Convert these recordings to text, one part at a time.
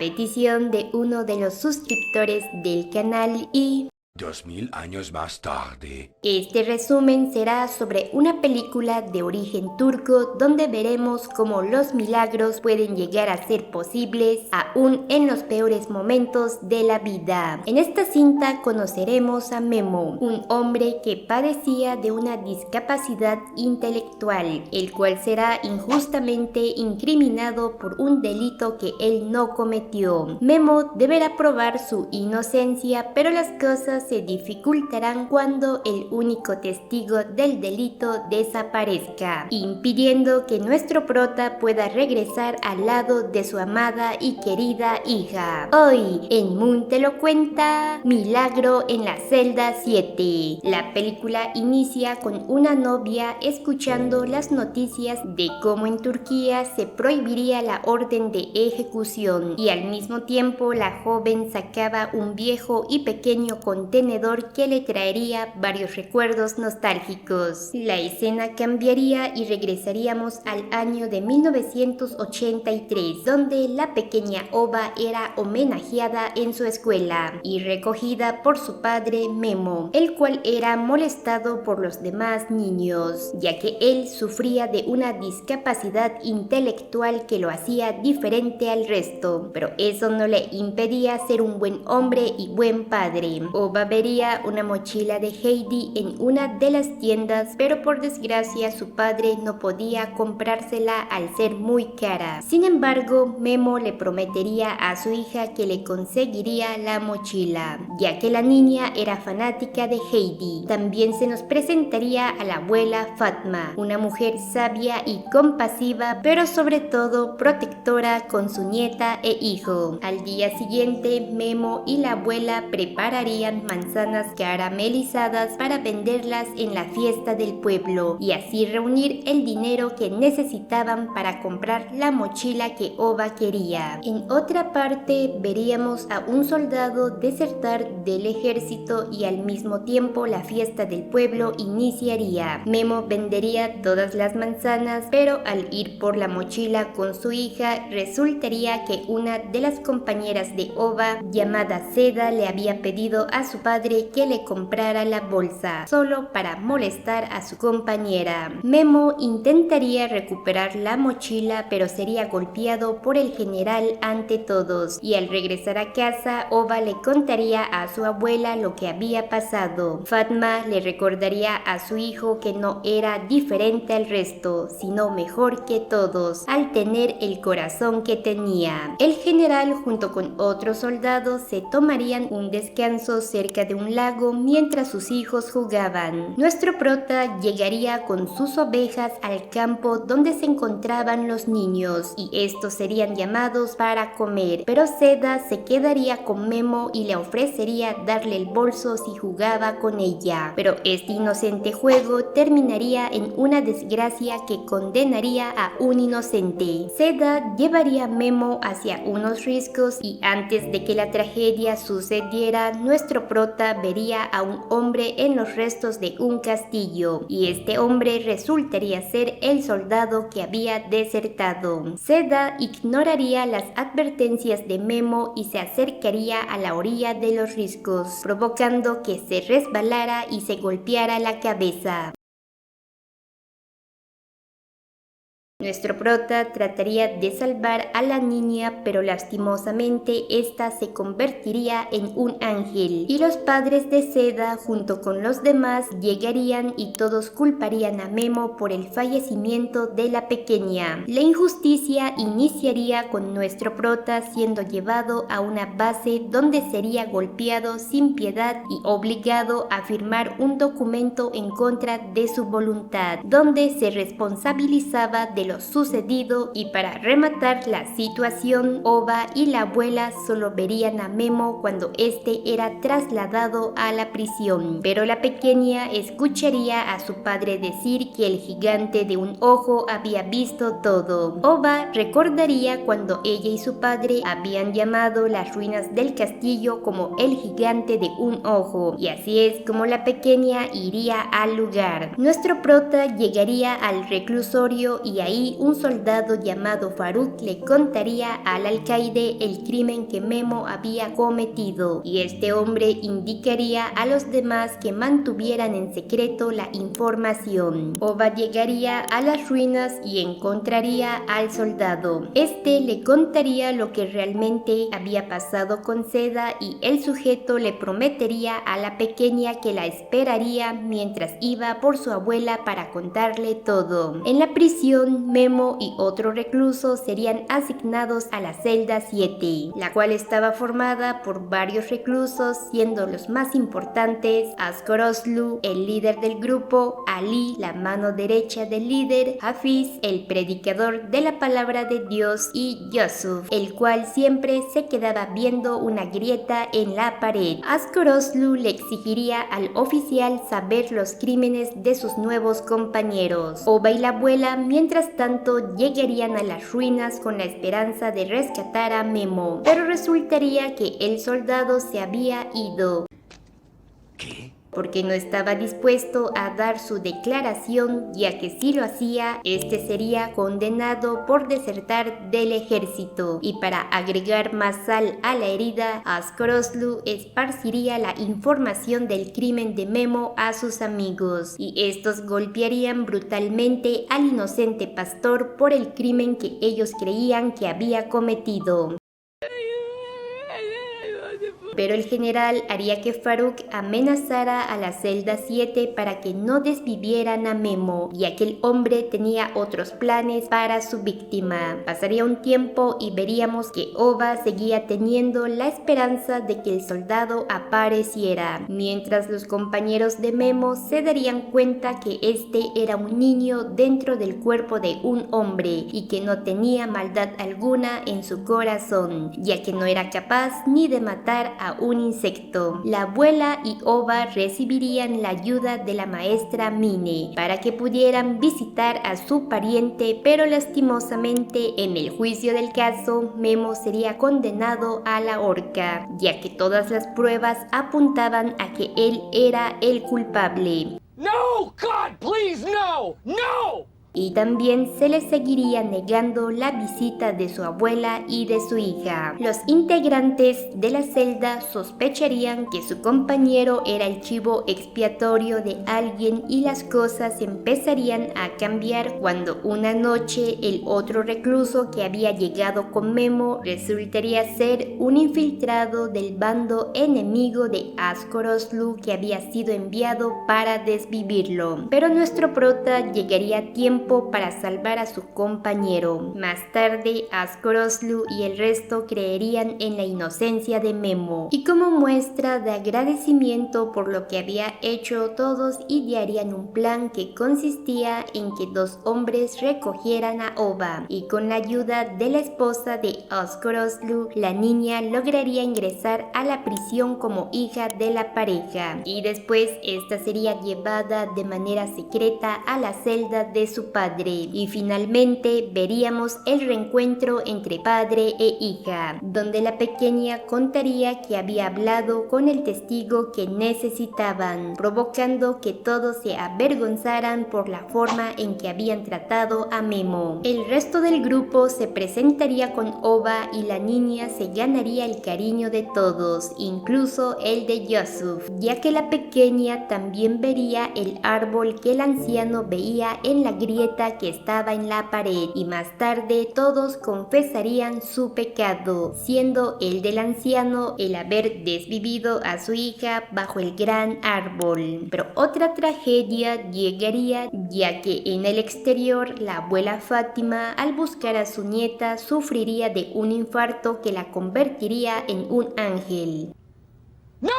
a petición de uno de los suscriptores del canal y 2000 años más tarde. este resumen será sobre una película de origen turco donde veremos cómo los milagros pueden llegar a ser posibles aún en los peores momentos de la vida. En esta cinta conoceremos a Memo, un hombre que padecía de una discapacidad intelectual, el cual será injustamente incriminado por un delito que él no cometió. Memo deberá probar su inocencia, pero las cosas se dificultarán cuando el único testigo del delito desaparezca, impidiendo que nuestro prota pueda regresar al lado de su amada y querida hija. Hoy en Moon te lo cuenta, Milagro en la celda 7. La película inicia con una novia escuchando las noticias de cómo en Turquía se prohibiría la orden de ejecución y al mismo tiempo la joven sacaba un viejo y pequeño contenedor que le traería varios recuerdos nostálgicos. La escena cambiaría y regresaríamos al año de 1983, donde la pequeña Ova era homenajeada en su escuela y recogida por su padre Memo, el cual era molestado por los demás niños, ya que él sufría de una discapacidad intelectual que lo hacía diferente al resto, pero eso no le impedía ser un buen hombre y buen padre. Ova vería una mochila de Heidi en una de las tiendas, pero por desgracia su padre no podía comprársela al ser muy cara. Sin embargo, Memo le prometería a su hija que le conseguiría la mochila, ya que la niña era fanática de Heidi. También se nos presentaría a la abuela Fatma, una mujer sabia y compasiva, pero sobre todo protectora con su nieta e hijo. Al día siguiente, Memo y la abuela prepararían manzanas caramelizadas para venderlas en la fiesta del pueblo y así reunir el dinero que necesitaban para comprar la mochila que Ova quería. En otra parte veríamos a un soldado desertar del ejército y al mismo tiempo la fiesta del pueblo iniciaría. Memo vendería todas las manzanas, pero al ir por la mochila con su hija resultaría que una de las compañeras de Ova, llamada Seda, le había pedido a su padre que le comprara la bolsa, solo para molestar a su compañera. Memo intentaría recuperar la mochila, pero sería golpeado por el general ante todos, y al regresar a casa, Ova le contaría a su abuela lo que había pasado. Fatma le recordaría a su hijo que no era diferente al resto, sino mejor que todos, al tener el corazón que tenía. El general junto con otros soldados se tomarían un descanso cerca de un lago mientras sus hijos jugaban. Nuestro prota llegaría con sus ovejas al campo donde se encontraban los niños y estos serían llamados para comer, pero Seda se quedaría con Memo y le ofrecería darle el bolso si jugaba con ella, pero este inocente juego terminaría en una desgracia que condenaría a un inocente. Seda llevaría a Memo hacia unos riscos y antes de que la tragedia sucediera, nuestro prota vería a un hombre en los restos de un castillo y este hombre resultaría ser el soldado que había desertado. Seda ignoraría las advertencias de Memo y se acercaría a la orilla de los riscos, provocando que se resbalara y se golpeara la cabeza. Nuestro prota trataría de salvar a la niña, pero lastimosamente esta se convertiría en un ángel y los padres de Seda junto con los demás llegarían y todos culparían a Memo por el fallecimiento de la pequeña. La injusticia iniciaría con nuestro prota siendo llevado a una base donde sería golpeado sin piedad y obligado a firmar un documento en contra de su voluntad, donde se responsabilizaba de lo sucedido y para rematar la situación, Ova y la abuela solo verían a Memo cuando este era trasladado a la prisión, pero la pequeña escucharía a su padre decir que el gigante de un ojo había visto todo. Ova recordaría cuando ella y su padre habían llamado las ruinas del castillo como el gigante de un ojo, y así es como la pequeña iría al lugar. Nuestro prota llegaría al reclusorio y ahí ahí un soldado llamado Farouk le contaría al alcaide el crimen que Memo había cometido, y este hombre indicaría a los demás que mantuvieran en secreto la información. Oba llegaría a las ruinas y encontraría al soldado. Este le contaría lo que realmente había pasado con Seda, y el sujeto le prometería a la pequeña que la esperaría mientras iba por su abuela para contarle todo. En la prisión, Memo y otro recluso serían asignados a la celda 7, la cual estaba formada por varios reclusos, siendo los más importantes Askoroslu, el líder del grupo, Ali, la mano derecha del líder, Hafiz, el predicador de la palabra de Dios, y Yusuf, el cual siempre se quedaba viendo una grieta en la pared. Askoroslu le exigiría al oficial saber los crímenes de sus nuevos compañeros. Oba y la abuela, mientras tanto, llegarían a las ruinas con la esperanza de rescatar a Memo, pero resultaría que el soldado se había ido. ¿Qué? Porque no estaba dispuesto a dar su declaración, ya que si lo hacía, este sería condenado por desertar del ejército. Y para agregar más sal a la herida, Askoroslu esparciría la información del crimen de Memo a sus amigos, y estos golpearían brutalmente al inocente pastor por el crimen que ellos creían que había cometido. Pero el general haría que Farouk amenazara a la celda 7 para que no desvivieran a Memo, y aquel hombre tenía otros planes para su víctima. Pasaría un tiempo y veríamos que Oba seguía teniendo la esperanza de que el soldado apareciera, mientras los compañeros de Memo se darían cuenta que este era un niño dentro del cuerpo de un hombre y que no tenía maldad alguna en su corazón, ya que no era capaz ni de matar a un insecto. La abuela y Oba recibirían la ayuda de la maestra Mine para que pudieran visitar a su pariente, pero lastimosamente en el juicio del caso, Memo sería condenado a la horca, ya que todas las pruebas apuntaban a que él era el culpable. No, God, please, no, no! Y también se le seguiría negando la visita de su abuela y de su hija. Los integrantes de la celda sospecharían que su compañero era el chivo expiatorio de alguien, y las cosas empezarían a cambiar cuando una noche el otro recluso que había llegado con Memo resultaría ser un infiltrado del bando enemigo de Askoroslu que había sido enviado para desvivirlo. Pero nuestro prota llegaría a tiempo para salvar a su compañero. Más tarde, Askoroslu y el resto creerían en la inocencia de Memo, y como muestra de agradecimiento por lo que había hecho, todos idearían un plan que consistía en que dos hombres recogieran a Oba, y con la ayuda de la esposa de Askoroslu, la niña lograría ingresar a la prisión como hija de la pareja, y después esta sería llevada de manera secreta a la celda de su padre, y finalmente veríamos el reencuentro entre padre e hija, donde la pequeña contaría que había hablado con el testigo que necesitaban, provocando que todos se avergonzaran por la forma en que habían tratado a Memo. El resto del grupo se presentaría con Oba, y la niña se ganaría el cariño de todos, incluso el de Yusuf, ya que la pequeña también vería el árbol que el anciano veía en la grieta que estaba en la pared, y más tarde todos confesarían su pecado, siendo el del anciano el haber desvivido a su hija bajo el gran árbol. Pero otra tragedia llegaría, ya que en el exterior la abuela Fátima, al buscar a su nieta, sufriría de un infarto que la convertiría en un ángel. No!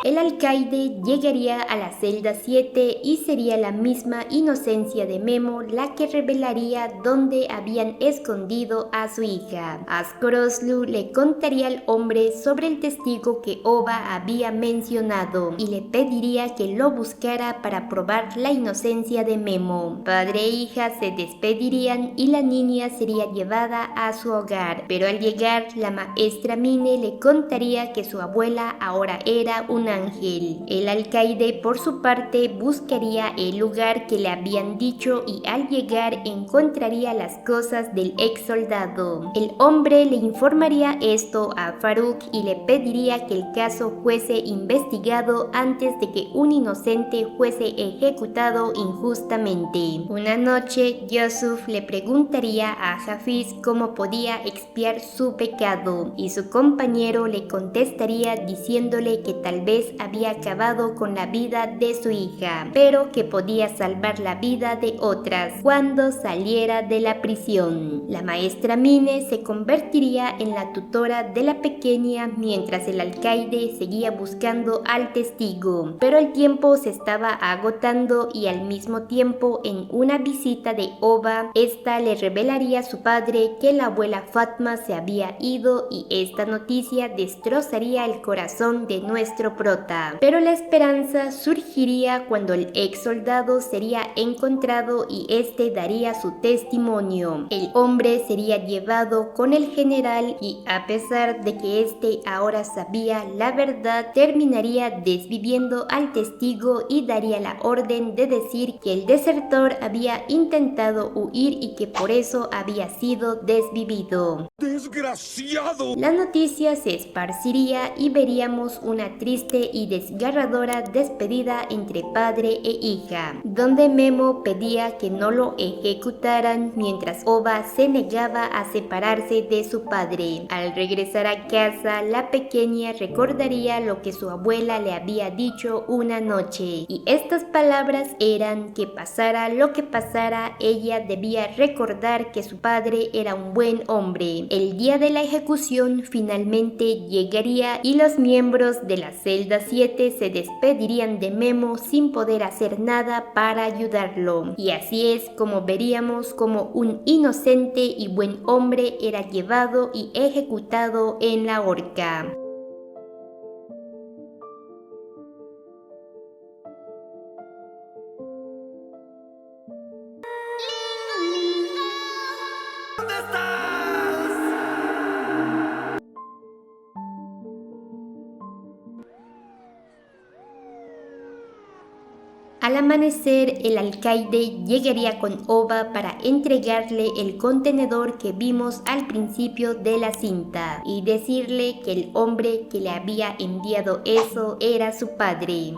El alcaide llegaría a la celda 7 y sería la misma inocencia de Memo la que revelaría dónde habían escondido a su hija. Askoroslu le contaría al hombre sobre el testigo que Oba había mencionado y le pediría que lo buscara para probar la inocencia de Memo. Padre e hija se despedirían y la niña sería llevada a su hogar, pero al llegar la maestra Mine le contaría que su abuela ahora era una ángel. El alcaide, por su parte, buscaría el lugar que le habían dicho y al llegar encontraría las cosas del ex soldado. El hombre le informaría esto a Farouk y le pediría que el caso fuese investigado antes de que un inocente fuese ejecutado injustamente. Una noche, Yusuf le preguntaría a Hafiz cómo podía expiar su pecado y su compañero le contestaría diciéndole que tal vez había acabado con la vida de su hija, pero que podía salvar la vida de otras cuando saliera de la prisión. La maestra Mine se convertiría en la tutora de la pequeña mientras el alcaide seguía buscando al testigo, pero el tiempo se estaba agotando y al mismo tiempo en una visita de Oba, esta le revelaría a su padre que la abuela Fatma se había ido y esta noticia destrozaría el corazón de nuestro prota. Pero la esperanza surgiría cuando el ex soldado sería encontrado y este daría su testimonio. El hombre sería llevado con el general y a pesar de que este ahora sabía la verdad, terminaría desviviendo al testigo y daría la orden de decir que el desertor había intentado huir y que por eso había sido desvivido. ¡Desgraciado! La noticia se esparciría y veríamos una triste y desgarradora despedida entre padre e hija, donde Memo pedía que no lo ejecutaran mientras Oba se negaba a separarse de su padre. Al regresar a casa, la pequeña recordaría lo que su abuela le había dicho una noche, y estas palabras eran que pasara lo que pasara, ella debía recordar que su padre era un buen hombre. El día de la ejecución finalmente llegaría y los miembros de la celda 7 se despedirían de Memo sin poder hacer nada para ayudarlo. Y así es como veríamos como un inocente y buen hombre era llevado y ejecutado en la horca. ¿Dónde estás? Al amanecer, el alcaide llegaría con Oba para entregarle el contenedor que vimos al principio de la cinta y decirle que el hombre que le había enviado eso era su padre.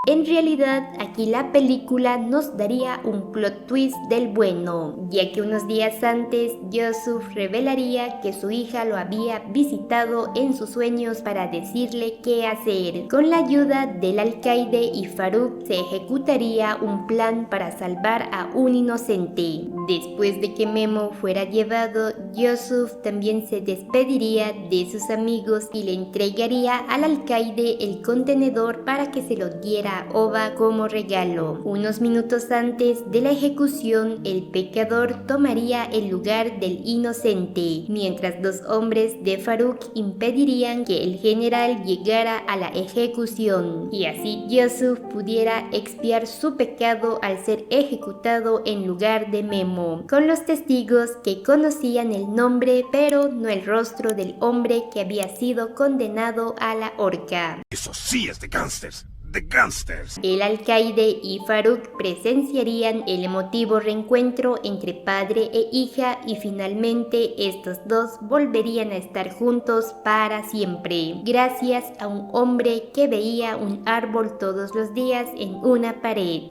En realidad, aquí la película nos daría un plot twist del bueno, ya que unos días antes, Yusuf revelaría que su hija lo había visitado en sus sueños para decirle qué hacer. Con la ayuda del alcaide y Farouk se ejecutaría un plan para salvar a un inocente. Después de que Memo fuera llevado, Yusuf también se despediría de sus amigos y le entregaría al alcaide el contenedor para que se lo diera a Oba como regalo. Unos minutos antes de la ejecución, el pecador tomaría el lugar del inocente, mientras dos hombres de Farouk impedirían que el general llegara a la ejecución, y así Yusuf pudiera expiar su pecado al ser ejecutado en lugar de Memo, con los testigos que conocían el nombre pero no el rostro del hombre que había sido condenado a la horca. Eso sí es de gángsters. The Gangsters. El alcaide y Farouk presenciarían el emotivo reencuentro entre padre e hija y finalmente estos dos volverían a estar juntos para siempre, gracias a un hombre que veía un árbol todos los días en una pared.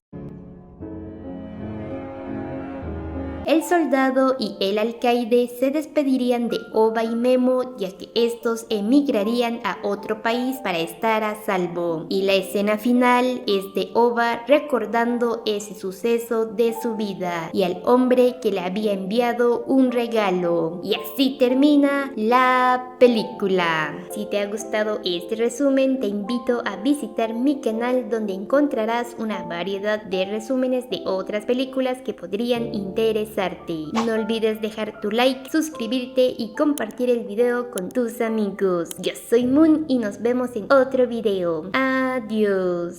El soldado y el alcaide se despedirían de Oba y Memo, ya que estos emigrarían a otro país para estar a salvo. Y la escena final es de Oba recordando ese suceso de su vida y al hombre que le había enviado un regalo. Y así termina la película. Si te ha gustado este resumen, te invito a visitar mi canal donde encontrarás una variedad de resúmenes de otras películas que podrían interesarte. No olvides dejar tu like, suscribirte y compartir el video con tus amigos. Yo soy Moon y nos vemos en otro video. Adiós.